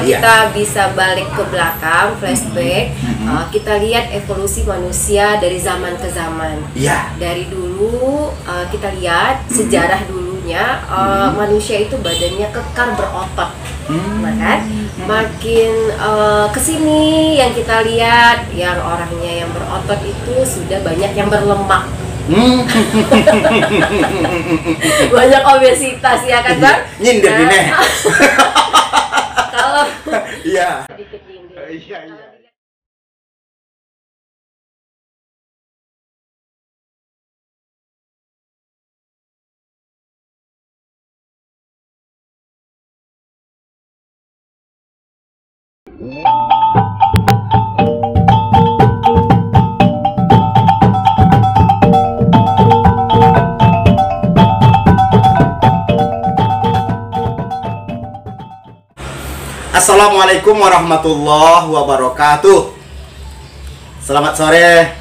Iya. Kita bisa balik ke belakang, flashback, kita lihat evolusi manusia dari zaman ke zaman. Iya. Dari dulu kita lihat sejarah dulunya manusia itu badannya kekar berotot, kan? Makin kesini yang kita lihat, yang orangnya yang berotot itu sudah banyak yang berlemak. Banyak obesitas ya kan Bang? Nyindir gini. Kalau Iya. sedikit nyindir. Iya, iya. Assalamualaikum warahmatullahi wabarakatuh. Selamat sore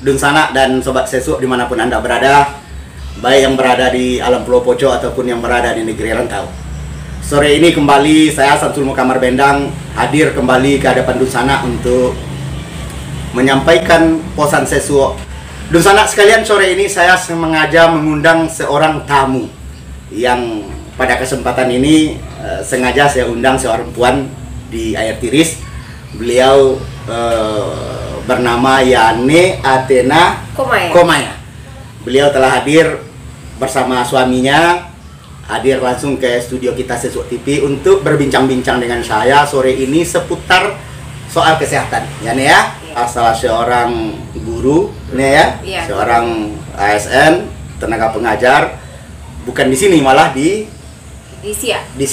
Dunsana dan Sobat Sesu dimanapun Anda berada, baik yang berada di alam Pulau Poco ataupun yang berada di negeri rantau. Sore ini kembali saya Samsul Mukamar Bendang hadir kembali ke hadapan Dunsana untuk menyampaikan pesan Sesu. Dunsana sekalian, sore ini saya mengundang seorang tamu yang pada kesempatan ini sengaja saya undang seorang perempuan di air tiris. Beliau bernama Yane Athena Komaya. Beliau telah hadir bersama suaminya, hadir langsung ke studio kita Sesu TV untuk berbincang-bincang dengan saya sore ini seputar soal kesehatan. Yane ya, asal seorang guru, nih ya, seorang ASN, tenaga pengajar, bukan di sini malah di Siak, di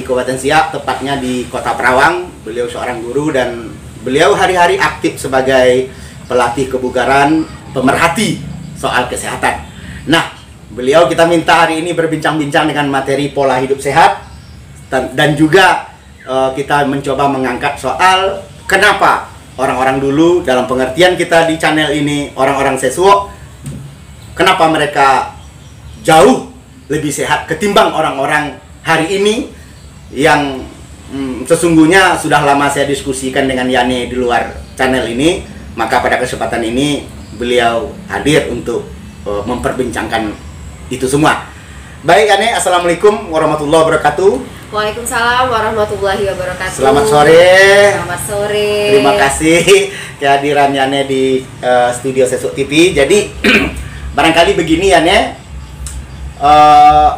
Kabupaten Siak, tepatnya di Kota Perawang. Beliau seorang guru dan beliau hari-hari aktif sebagai pelatih kebugaran, pemerhati soal kesehatan. Nah, beliau kita minta hari ini berbincang-bincang dengan materi pola hidup sehat dan juga kita mencoba mengangkat soal kenapa orang-orang dulu dalam pengertian kita di channel ini, orang-orang Sesu, kenapa mereka jauh lebih sehat ketimbang orang-orang hari ini yang sesungguhnya sudah lama saya diskusikan dengan Yane di luar channel ini. Maka pada kesempatan ini beliau hadir untuk memperbincangkan itu semua. Baik Yane, Assalamualaikum warahmatullahi wabarakatuh. Waalaikumsalam warahmatullahi wabarakatuh. Selamat sore. Selamat sore. Terima kasih kehadiran Yane di studio Sesu TV. Jadi barangkali begini Yane,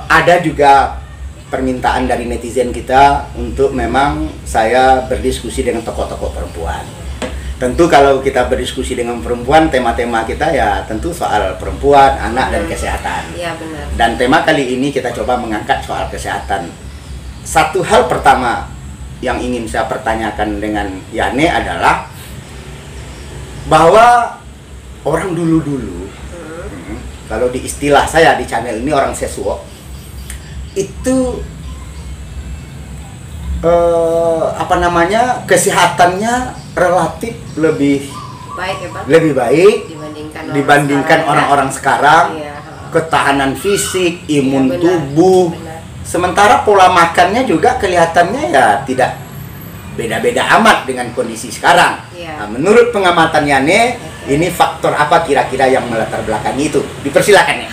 ada juga permintaan dari netizen kita untuk memang saya berdiskusi dengan tokoh-tokoh perempuan. Tentu kalau kita berdiskusi dengan perempuan, tema-tema kita ya tentu soal perempuan, anak, dan kesehatan. Iya benar. Dan tema kali ini kita coba mengangkat soal kesehatan. Satu hal pertama yang ingin saya pertanyakan dengan Yane adalah bahwa orang dulu-dulu, kalau di istilah saya di channel ini orang Sesu, itu kesehatannya relatif lebih baik ya Bang? Lebih baik dibandingkan orang-orang sekarang. Iya. Ketahanan fisik, imun Iya, benar. tubuh. Benar. Sementara pola makannya juga kelihatannya ya tidak beda-beda amat dengan kondisi sekarang. Iya. Nah, menurut pengamatan Yane, ini faktor apa kira-kira yang melatar belakangi itu? Dipersilakan ya.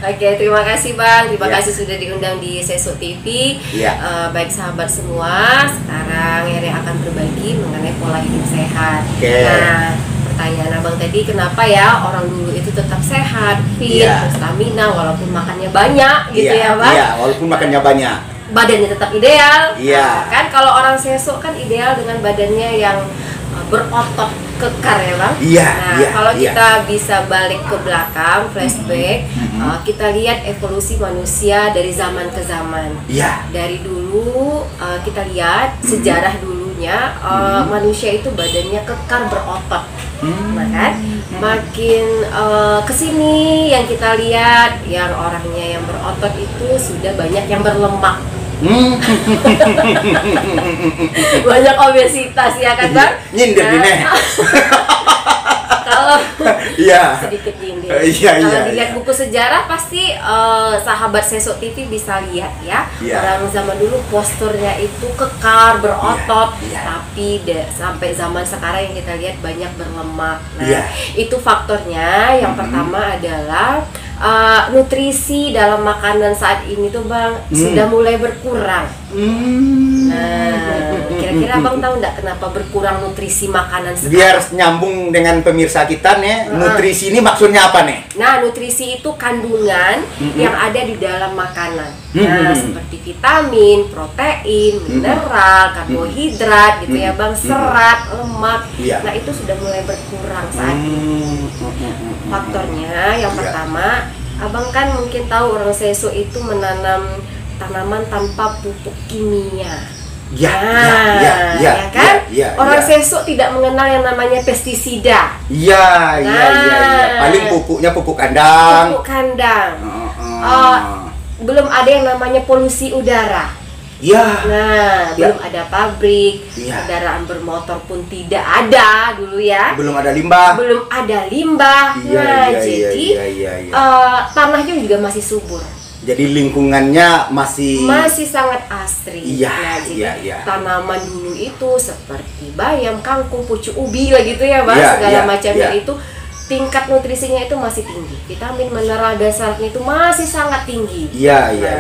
Oke, terima kasih Bang. Terima Ya. kasih sudah diundang di Sesu TV. Ya. Baik sahabat semua, sekarang Yane akan berbagi mengenai pola hidup sehat. Oke. Nah, pertanyaan Abang tadi, kenapa ya orang dulu itu tetap sehat, fit, Ya. stamina walaupun makannya banyak gitu ya Bang? Iya, walaupun makannya banyak. Badannya tetap ideal. Iya. Nah, kan kalau orang Sesu kan ideal dengan badannya yang berotot kekar ya Bang. Iya, Nah, iya, kalau iya. kita bisa balik ke belakang, flashback, kita lihat evolusi manusia dari zaman ke zaman. Iya. Dari dulu kita lihat sejarah dulunya manusia itu badannya kekar berotot. Nah, kan? Makin kesini yang kita lihat, yang orangnya yang berotot itu sudah banyak yang berlemak. Banyak obesitas ya kan Bang? Nyindir gini. Kalau Iya. sedikit gini. Iya, Kalau iya, dilihat iya. buku sejarah pasti sahabat Sesok TV bisa lihat ya. Iya. Orang zaman dulu posturnya itu kekar, berotot, Iya, iya. tapi sampai zaman sekarang yang kita lihat banyak berlemak. Nah, Iya. itu faktornya. Yang pertama adalah nutrisi dalam makanan saat ini tuh Bang sudah mulai berkurang. Nah, kira-kira Bang tahu nggak kenapa berkurang nutrisi makanan sekarang? Biar nyambung dengan pemirsa kita nih, nutrisi ini maksudnya apa nih? Nah, nutrisi itu kandungan yang ada di dalam makanan. Nah, seperti vitamin, protein, mineral, karbohidrat gitu ya Bang, serat, lemak. Iya. Nah, itu sudah mulai berkurang saat ini. Faktornya yang pertama, Abang kan mungkin tahu orang Seso itu menanam tanaman tanpa pupuk kimia. Ya kan? Orang Seso tidak mengenal yang namanya pestisida. Iya. Paling pupuknya pupuk kandang. Pupuk kandang. Belum ada yang namanya polusi udara. Belum ada pabrik, kendaraan bermotor pun tidak ada dulu ya. Belum ada limbah. Jadi tanahnya juga masih subur. Jadi lingkungannya masih sangat asri. Tanaman dulu itu seperti bayam, kangkung, pucuk ubi lah gitu ya, Bang. Segala macamnya itu tingkat nutrisinya itu masih tinggi. Vitamin mineral dasarnya itu masih sangat tinggi.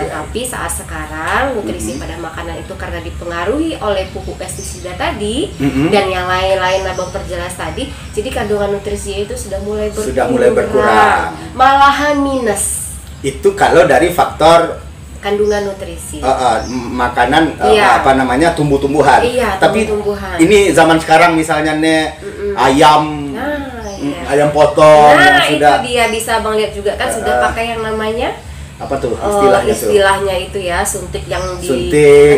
Tapi saat sekarang nutrisi pada makanan itu karena dipengaruhi oleh pupuk pestisida tadi dan yang lain-lain Abang perjelas tadi, jadi kandungan nutrisinya itu sudah mulai berkurang. Malahan minus. Itu kalau dari faktor kandungan nutrisi. Makanan tumbuh-tumbuhan. Tapi tumbuh-tumbuhan. Ini zaman sekarang misalnya nih ayam ayam potong yang sudah itu dia bisa Bang lihat juga kan sudah pakai yang namanya apa tuh istilahnya itu ya, suntik yang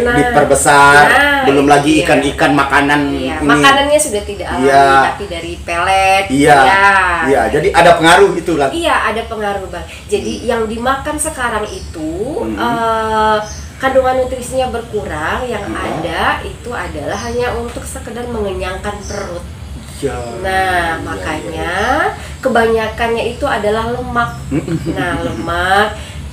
diperbesar. Belum lagi ikan-ikan makanan ini. Makanannya sudah tidak alami tapi dari pelet. Jadi ada pengaruh itu lah. Ada pengaruh Bang. Jadi yang dimakan sekarang itu kandungan nutrisinya berkurang, yang ada itu adalah hanya untuk sekedar mengenyangkan perut. Makanya kebanyakannya itu adalah lemak.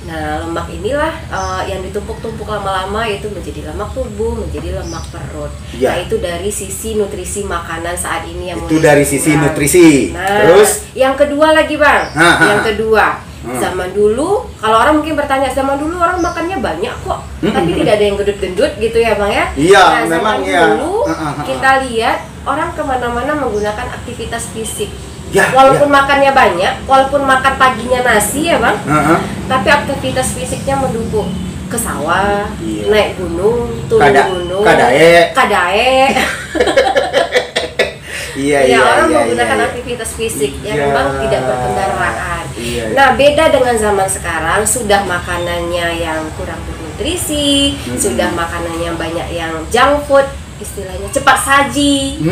Lemak inilah yang ditumpuk-tumpuk lama-lama itu menjadi lemak tubuh, menjadi lemak perut. Nah, itu dari sisi nutrisi makanan saat ini yang itu dari sisi nutrisi. Terus yang kedua lagi Bang, zaman dulu, kalau orang mungkin bertanya, zaman dulu orang makannya banyak kok, tapi tidak ada yang gendut-gendut gitu ya Bang ya. Memang dulu kita lihat orang kemana-mana menggunakan aktivitas fisik. Walaupun makannya banyak, walaupun makan paginya nasi ya Bang, tapi aktivitas fisiknya mendukung. Ke sawah, naik gunung, turun gunung, kadae. Orang menggunakan aktivitas fisik yang memang tidak berkendaraan. Nah, beda dengan zaman sekarang, sudah makanannya yang kurang bernutrisi, sudah makanannya banyak yang junk food, istilahnya cepat saji.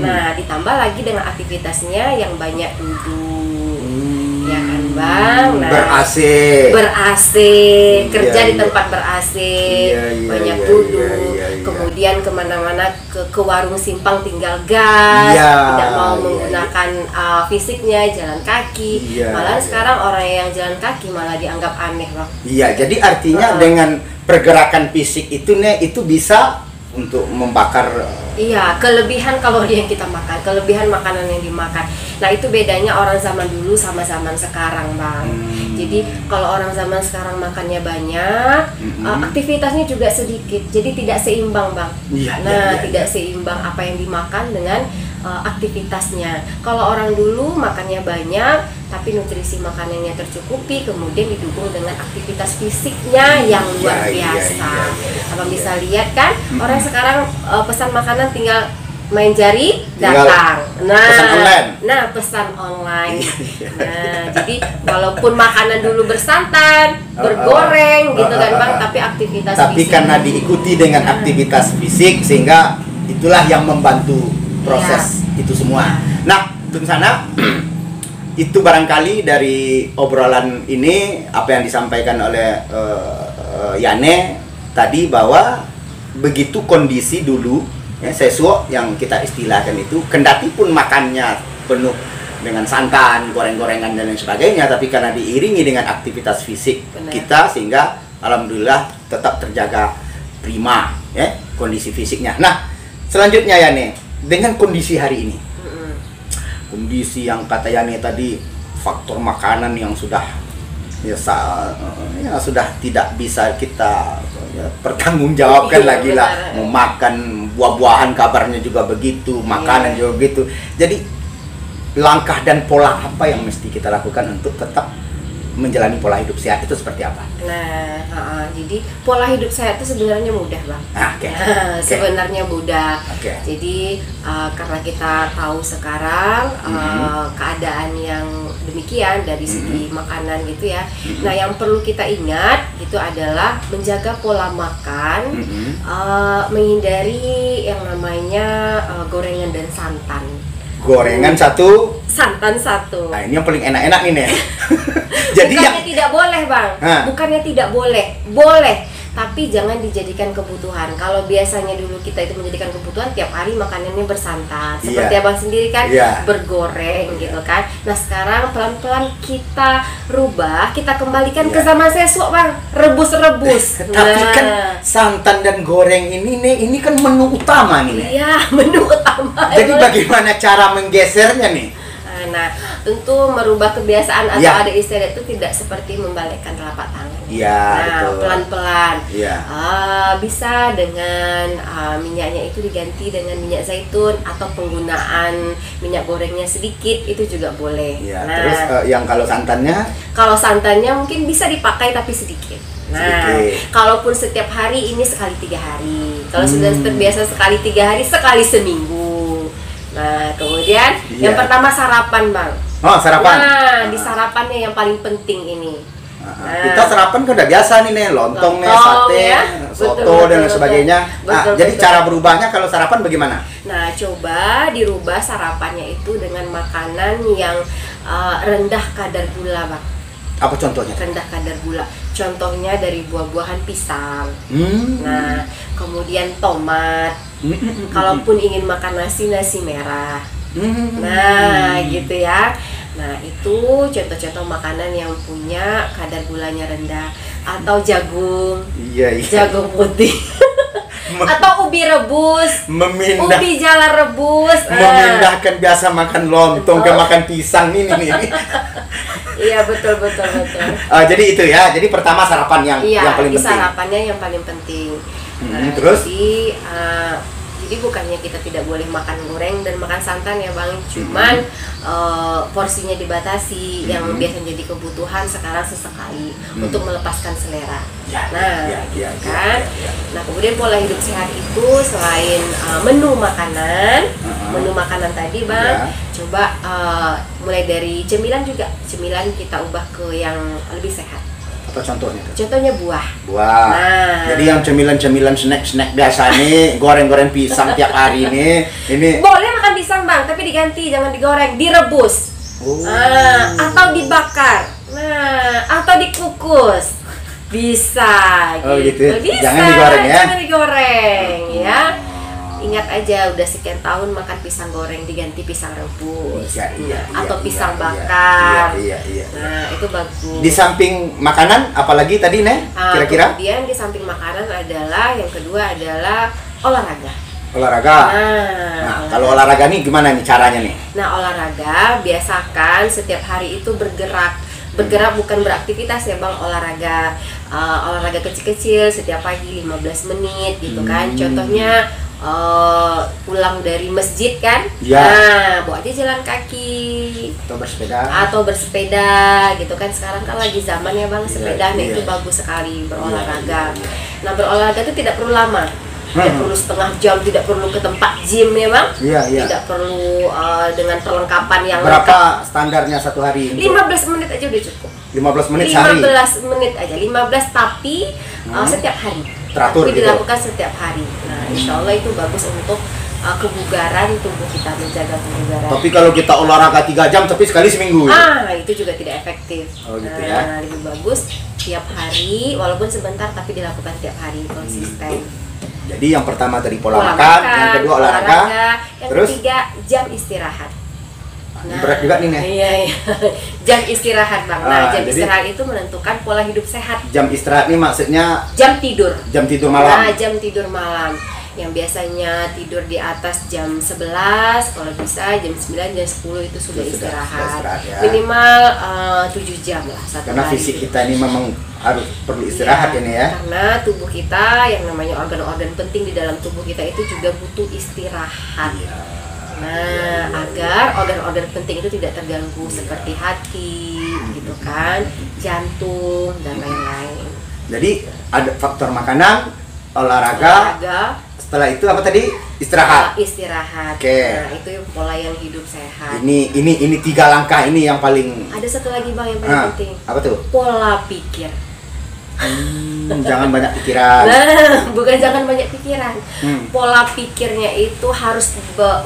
Nah, ditambah lagi dengan aktivitasnya yang banyak duduk, ya kan Bang? Nah, ber-AC, kerja di tempat ber-AC, banyak duduk. Kemudian kemana-mana ke warung simpang tinggal gas, tidak mau menggunakan fisiknya, jalan kaki. Malah sekarang orang yang jalan kaki malah dianggap aneh Bang. Jadi artinya dengan pergerakan fisik itu bisa untuk membakar kelebihan kalori yang kita makan, kelebihan makanan yang dimakan. Nah, itu bedanya orang zaman dulu sama zaman sekarang Bang. Jadi kalau orang zaman sekarang makannya banyak, aktivitasnya juga sedikit, jadi tidak seimbang Bang. Tidak seimbang apa yang dimakan dengan aktivitasnya. Kalau orang dulu makannya banyak tapi nutrisi makanannya tercukupi, kemudian didukung dengan aktivitas fisiknya yang luar biasa. Abang bisa lihat kan, orang sekarang pesan makanan tinggal main jari datang. Pesan online. Jadi walaupun makanan dulu bersantan, bergoreng gitu kan Bang, tapi aktivitas fisik karena diikuti dengan aktivitas fisik sehingga itulah yang membantu proses itu semua. Nah, untuk sana itu barangkali dari obrolan ini apa yang disampaikan oleh Yane tadi, bahwa begitu kondisi dulu Seso yang kita istilahkan itu, kendati pun makannya penuh dengan santan, goreng-gorengan dan lain sebagainya, tapi karena diiringi dengan aktivitas fisik kita sehingga alhamdulillah tetap terjaga prima ya kondisi fisiknya. Nah, selanjutnya ya nih, dengan kondisi hari ini. Kondisi yang kata Yani tadi, faktor makanan yang sudah sudah tidak bisa kita pertanggungjawabkan lagi lah. Mau makan buah-buahan kabarnya juga begitu, makanan juga begitu. Jadi langkah dan pola apa yang mesti kita lakukan untuk tetap menjalani pola hidup sehat itu seperti apa? Nah, jadi pola hidup sehat itu sebenarnya mudah, Bang. Sebenarnya mudah. Jadi karena kita tahu sekarang keadaan yang demikian dari segi makanan gitu ya. Nah, yang perlu kita ingat itu adalah menjaga pola makan, menghindari yang namanya gorengan dan santan. Gorengan satu, santan satu. Nah, ini yang paling enak-enak ini nih. Jadi bukannya tidak boleh, Bang. Bukannya tidak boleh. Boleh, tapi jangan dijadikan kebutuhan. Kalau biasanya dulu kita itu menjadikan kebutuhan, tiap hari makanannya bersantan. Seperti Abang sendiri kan, bergoreng gitu kan. Nah, sekarang pelan-pelan kita rubah, kita kembalikan ke zaman sesuk, Bang. Rebus-rebus. Tapi kan santan dan goreng ini kan menu utama nih. Iya, menu utama. Jadi bagaimana cara menggesernya nih? Nah, tentu merubah kebiasaan atau ada istilah itu tidak seperti membalikkan telapak tangan. Pelan-pelan. Bisa dengan minyaknya itu diganti dengan minyak zaitun atau penggunaan minyak gorengnya sedikit, itu juga boleh. Terus yang kalau santannya? Kalau santannya mungkin bisa dipakai tapi sedikit. Nah, kalaupun setiap hari ini sekali 3 hari. Kalau sudah terbiasa sekali 3 hari, sekali seminggu. Nah, kemudian yang pertama sarapan, Bang. Oh, sarapan. Nah, di sarapannya yang paling penting ini. Kita sarapan kan udah biasa nih, lontong nih, sate, soto dan sebagainya. Jadi cara berubahnya kalau sarapan bagaimana? Nah, coba dirubah sarapannya itu dengan makanan yang rendah kadar gula, Bang. Apa contohnya? Rendah kadar gula. Contohnya dari buah-buahan pisang. Nah, kemudian tomat. Kalaupun ingin makan nasi merah. Nah, gitu ya. Nah, itu contoh-contoh makanan yang punya kadar gulanya rendah. Atau jagung. Jagung putih. Atau ubi rebus. Ubi jalar rebus. Memindahkan biasa makan lontong ke makan pisang ini nih. Iya, betul. Jadi itu ya. Jadi pertama sarapan yang paling penting. Sarapannya yang paling penting. Terus? Jadi bukannya kita tidak boleh makan goreng dan makan santan ya, Bang. Cuman porsinya dibatasi. Yang biasa jadi kebutuhan sekarang sesekali untuk melepaskan selera. Nah, kemudian pola hidup sehat itu selain menu makanan tadi, Bang, coba mulai dari cemilan juga. Cemilan kita ubah ke yang lebih sehat. Apa contohnya? Contohnya buah. Nah, jadi yang cemilan snack biasa nih, goreng-goreng pisang tiap hari ini boleh makan pisang, Bang, tapi diganti, jangan digoreng, direbus. Atau dibakar. Nah, atau dikukus. Bisa gitu. Bisa. Jangan digoreng ya. Jangan digoreng ya. Ingat aja, udah sekian tahun makan pisang goreng, diganti pisang rebus atau pisang bakar. Nah, itu bagus. Di samping makanan, apalagi tadi kira-kira? Kemudian di samping makanan adalah yang kedua adalah olahraga. Nah, kalau olahraga nih gimana nih caranya nih? Nah, olahraga biasakan setiap hari itu bergerak bukan beraktivitas ya, Bang. Olahraga kecil-kecil setiap pagi 15 menit gitu kan. Contohnya pulang dari masjid kan, nah bawa aja jalan kaki atau bersepeda gitu kan. Sekarang kan lagi zaman ya, Bang, sepeda. Nah, itu bagus sekali berolahraga. Nah, berolahraga itu tidak perlu lama. Tidak perlu setengah jam, tidak perlu ke tempat gym ya, Bang. Tidak perlu dengan perlengkapan yang berapa standarnya satu hari? 15 menit aja udah cukup. 15 menit sehari? 15 menit aja, 15 tapi setiap hari. Teratur tapi dilakukan setiap hari. Nah, insya Allah itu bagus untuk kebugaran tubuh kita, menjaga kebugaran. Tapi kalau kita olahraga 3 jam tapi sekali seminggu itu juga tidak efektif. Gitu ya. Lebih bagus tiap hari, walaupun sebentar tapi dilakukan tiap hari, konsisten. Jadi yang pertama tadi pola makan, yang kedua olahraga, yang ketiga jam istirahat. Nah, berat juga nih, Nek. Iya. Jam istirahat, Bang. Nah, jam jadi, istirahat itu menentukan pola hidup sehat. Jam istirahat ini maksudnya jam tidur. Jam tidur malam. Nah, jam tidur malam. Yang biasanya tidur di atas jam 11, kalau bisa jam 9, jam 10 itu sudah istirahat. Ya. Minimal 7 jam lah satu karena hari. fisik kita ini memang harus perlu istirahat ini ya. Karena tubuh kita yang namanya organ-organ penting di dalam tubuh kita itu juga butuh istirahat. Nah, agar organ-organ penting itu tidak terganggu seperti hati, gitu kan, jantung dan lain-lain. Jadi ada faktor makanan, olahraga. Setelah itu apa tadi? Istirahat. Istirahat. Oke. Nah, itu pola yang hidup sehat. Ini 3 langkah ini yang paling. Ada satu lagi, Bang, yang paling penting. Apa tuh? Pola pikir. Jangan banyak pikiran. Nah, bukan jangan banyak pikiran. Pola pikirnya itu harus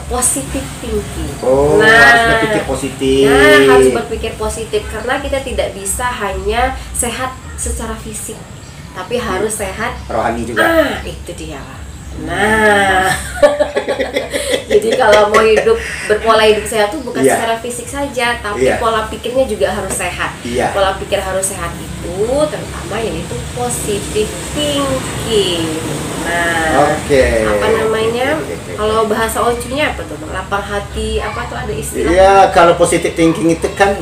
positif thinking. Harus berpikir positif. Nah, harus berpikir positif karena kita tidak bisa hanya sehat secara fisik, tapi harus sehat rohani juga. Itu dia, Bang. Nah, jadi kalau mau berpola hidup sehat tuh bukan secara fisik saja, tapi pola pikirnya juga harus sehat. Pola pikir harus sehat itu terutama yaitu positive thinking. Nah, apa namanya? Kalau bahasa Ocunya apa tuh? Lapang hati, apa tuh ada istilah? Iya, kalau positive thinking itu kan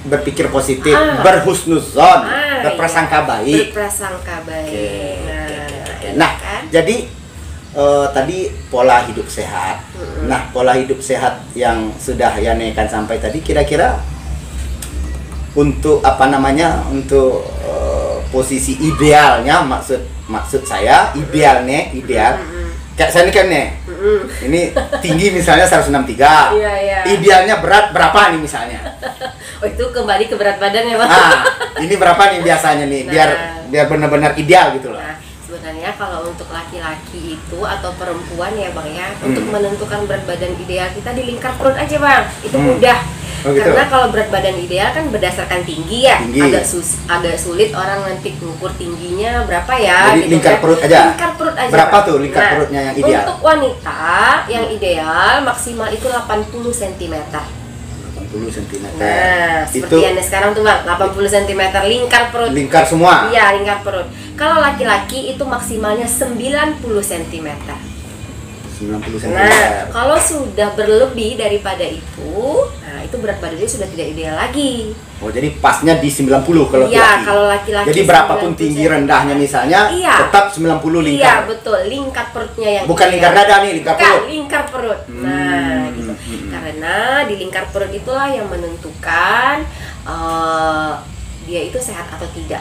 berpikir positif, berhusnuzon, berprasangka baik. Berprasangka baik. Nah, jadi tadi pola hidup sehat. Nah, pola hidup sehat yang sudah Yanekan sampai tadi kira-kira untuk apa namanya? Untuk posisi idealnya, maksud saya ideal. Kayak saya ini kan ini tinggi misalnya 163. Idealnya berat berapa nih misalnya? Oh, itu kembali ke berat badan ya, Bang. Ini berapa nih biasanya nih biar benar-benar ideal gitu loh. Sebenarnya kalau untuk laki-laki itu atau perempuan ya, Bang ya, untuk menentukan berat badan ideal kita di lingkar perut aja, Bang. Itu mudah. Gitu. Karena kalau berat badan ideal kan berdasarkan tinggi ya. Agak sulit orang nanti mengukur tingginya berapa ya. Jadi gitu lingkar kan. perut aja. Lingkar perut aja. Berapa tuh lingkar perutnya yang ideal? Untuk wanita yang ideal maksimal itu 80 cm. 80 cm. Nah, seperti yang sekarang tuh, Bang, 80 cm lingkar perut. Lingkar semua? Iya, lingkar perut. Kalau laki-laki itu maksimalnya 90 cm. 90 cm. Nah, kalau sudah berlebih daripada itu, nah itu berat badannya sudah tidak ideal lagi. Oh, jadi pasnya di 90 kalau laki-laki. Iya, kalau laki-laki. Jadi berapapun tinggi rendahnya misalnya, tetap 90 lingkar. Iya, betul. Lingkar perutnya yang bukan lingkar dada nih, lingkar perut. Lingkar perut. Nah, gitu. Karena di lingkar perut itulah yang menentukan dia itu sehat atau tidak,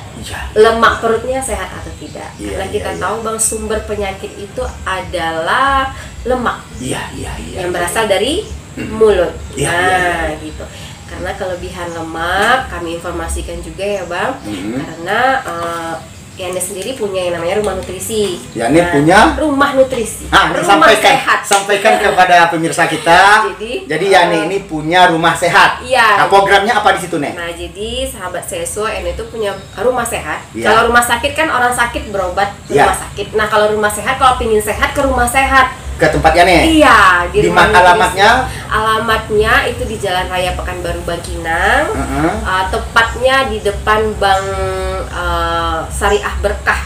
lemak perutnya sehat atau tidak. Karena kita tahu, Bang, sumber penyakit itu adalah lemak yang berasal dari mulut. Gitu. Karena kelebihan lemak kami informasikan juga ya, Bang, karena Yana sendiri punya yang namanya rumah nutrisi. Yana punya rumah nutrisi. Rumah sehat. Sampaikan kepada pemirsa kita. Jadi Yana ini punya rumah sehat. Iya. Nah, programnya apa di situ, Nek? Nah, jadi sahabat Seso, Yana itu punya rumah sehat. Kalau rumah sakit kan orang sakit berobat ke rumah sakit. Nah, kalau rumah sehat, kalau pingin sehat ke rumah sehat. Ke tempat Yana? Iya, di mana alamatnya? Alamatnya itu di Jalan Raya Pekanbaru Bangkinang. Tepatnya di depan Bank Syariah Berkah.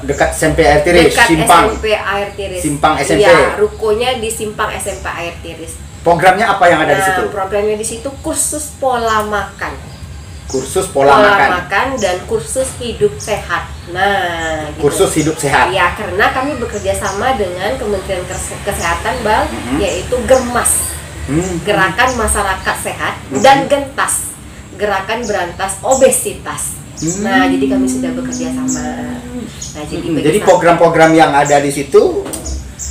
Dekat SMP Air Tiris, Simpang SMP Air Tiris. Simpang SMP. Iya, rukonya di Simpang SMP Air Tiris. Programnya apa yang ada di situ? Programnya di situ kursus pola makan. Kursus pola makan dan kursus hidup sehat. Nah, gitu. Kursus hidup sehat. Ya, karena kami bekerja sama dengan Kementerian Kesehatan, Bang, yaitu Germas. Gerakan Masyarakat Sehat dan Gentas. Gerakan Berantas Obesitas. Nah, jadi kami sudah bekerja sama. Nah, jadi program-program yang ada di situ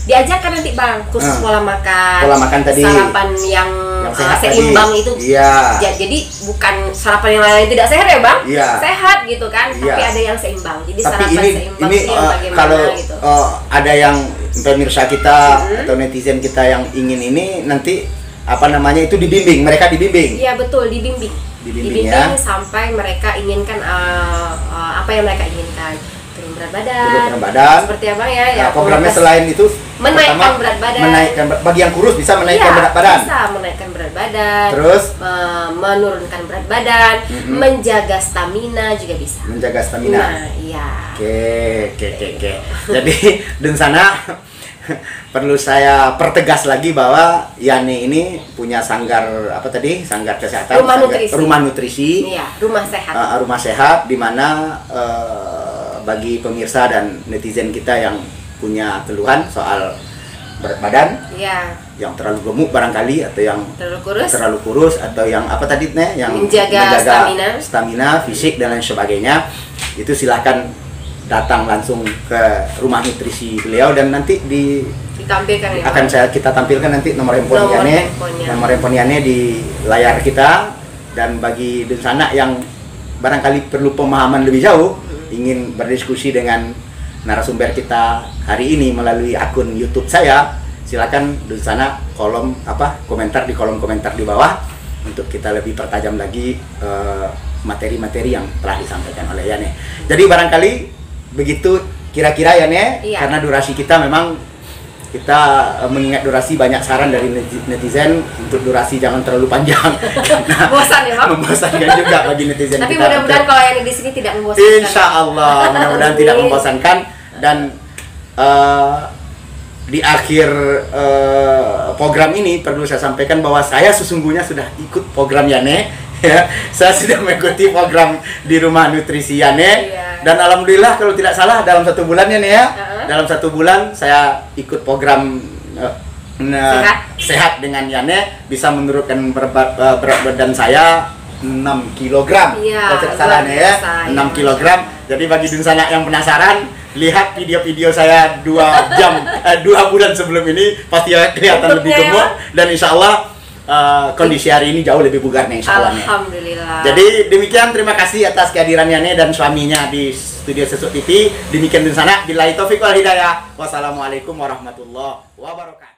diajarkan nanti, Bang, kursus pola makan. Pola makan tadi. Sarapan yang sehat seimbang tadi. Itu. Iya. Jadi bukan sarapan yang lain tidak sehat ya, Bang? Iya. Sehat gitu kan, tapi ada yang seimbang. Jadi sarapan seimbang ini yang bagaimana kalau gitu. Ada yang pemirsa kita atau netizen kita yang ingin ini nanti apa namanya itu dibimbing, mereka dibimbing. Iya, betul, dibimbing ya. Sampai mereka inginkan apa yang mereka inginkan. Turun berat berat badan. Turunkan badan. Seperti apa ya? Nah, programnya selain itu menaikkan berat badan. Bagi yang kurus bisa menaikkan berat badan. Bisa menaikkan berat badan. Terus menurunkan berat badan, menjaga stamina juga bisa. Menjaga stamina. Nah, iya. Oke. Jadi Dunsana perlu saya pertegas lagi bahwa Yani ini punya sanggar apa tadi? Sanggar kesehatan, rumah nutrisi. Iya, rumah sehat. Rumah sehat di mana bagi pemirsa dan netizen kita yang punya keluhan soal berat badan, yang terlalu gemuk barangkali atau yang terlalu kurus atau yang apa tadi yang menjaga stamina fisik dan lain sebagainya, itu silahkan datang langsung ke rumah nutrisi beliau dan nanti kita tampilkan nanti nomor handphone-nya di layar kita. Dan bagi Dunsana yang barangkali perlu pemahaman lebih jauh, ingin berdiskusi dengan narasumber kita hari ini melalui akun YouTube saya, silakan Dunsana komentar di kolom komentar di bawah untuk kita lebih pertajam lagi materi-materi yang telah disampaikan oleh Yane. Jadi barangkali begitu kira-kira Yane, karena durasi kita memang kita mengingat durasi, banyak saran dari netizen untuk durasi jangan terlalu panjang. Bosan ya, Pak? Membosankan juga bagi netizen. Tapi mudah-mudahan kalau yang di sini tidak membosankan. Insya Allah, mudah-mudahan tidak membosankan. Dan di akhir program ini perlu saya sampaikan bahwa saya sesungguhnya sudah ikut program Yane. Ya, saya sudah mengikuti program di rumah nutrisi Yane. Dan alhamdulillah kalau tidak salah dalam 1 bulan ya, dalam 1 bulan saya ikut program sehat dengan Yane, bisa menurunkan berat badan saya 6 kg. Kalau tidak salah ya, 6 kg. Jadi bagi Dunsana yang penasaran, lihat video-video saya 2 bulan sebelum ini, pasti kelihatan lebih gemuk dan insya Allah kondisi hari ini jauh lebih bugar nih, insya Allah. Alhamdulillah. Jadi demikian, terima kasih atas kehadiran Yane dan suaminya di studio Sesuk TV. Demikian Dunsana, billahi taufiq wal hidayah. Wassalamualaikum warahmatullahi wabarakatuh.